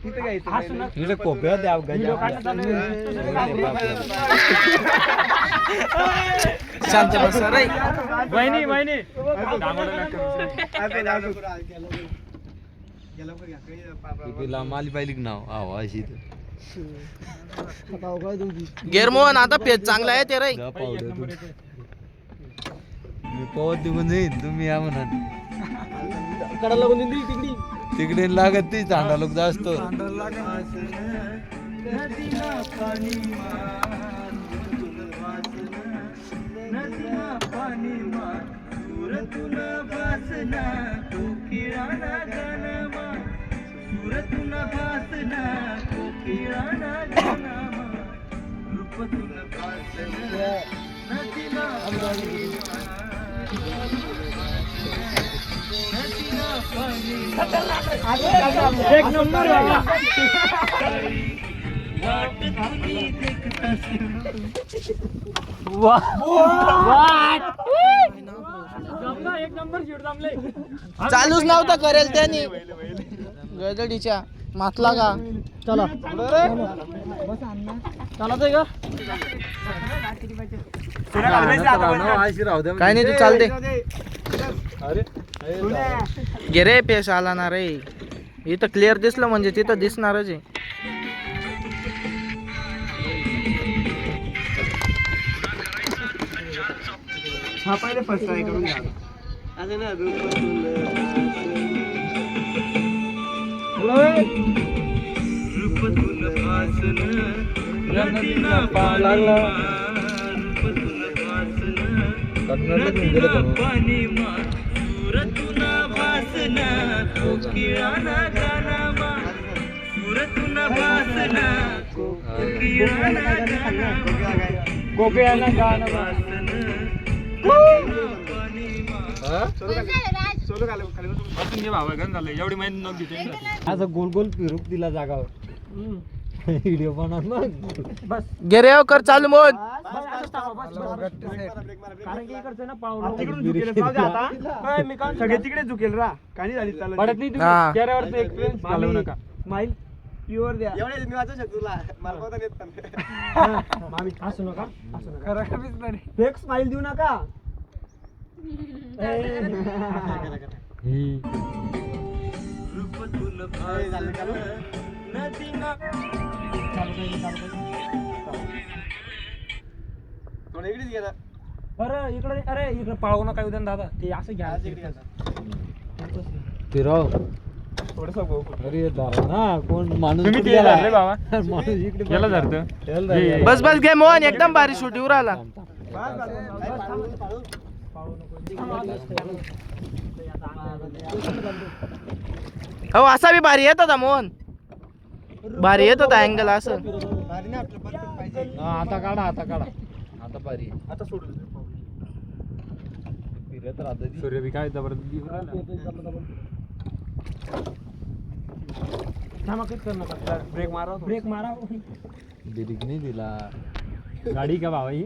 इकडे कोप्या द्या शांत बस रे वहिनी वहिनी माली पाहिली नाव अशी गेरमोहन आता पेज चांगला आहे ते रे मी पवत निघून जाईन तुम्ही या म्हणा कडा लागून तिकडे लागत ती चांडा लोक जास्त एक नंबर एक नंबर शूट जमले चालूच नव्हता करेल त्यांनी गडडीच्या मातला का चला चालत का काय नाही तू चालते गे रे पेश आला ना रे इथं क्लिअर दिसलं म्हणजे तिथं दिसणारच आहे हा पहिले फर्स्ट ट्राय करून घ्या असं ना असं गोल गोल फिरूक दिला जागावर व्हिडिओ बनवत मग बस गे रे कर चालू मोन सगळे तिकडे झुकेल रा काही झाली पडत नाही हा. चेहऱ्यावर एक्सपिरियन्स घालवू नका स्माइल प्युअर द्या एवढे मी वाचू शकतो तुला मला पता येत मामी हसू नका खरं कमीच नाही फेक स्माइल देऊ नका अरे इकडे पाळू नका उद्या दादा ते असं घ्या फिरव थोडस अरे दारा ना कोण माणूस तुम्ही कुठे ते गेला? धरले बाबा. माणूस इकडे याला बसला. धरतो. याला धरतो. बस बस घे मोहन एकदम भारी शूट येऊ राहिला हो असा बी भारी येत होता मोहन भारी येत होता अँगल असं हा, आता काढा आता भारी आहे. आता सोडून फिरत राहतं ती. सूर्य बी काय जबरदस्त ब्रेक मारा ब्रेक मारा ब्रेक नाही दिला गाडी का बाबा ही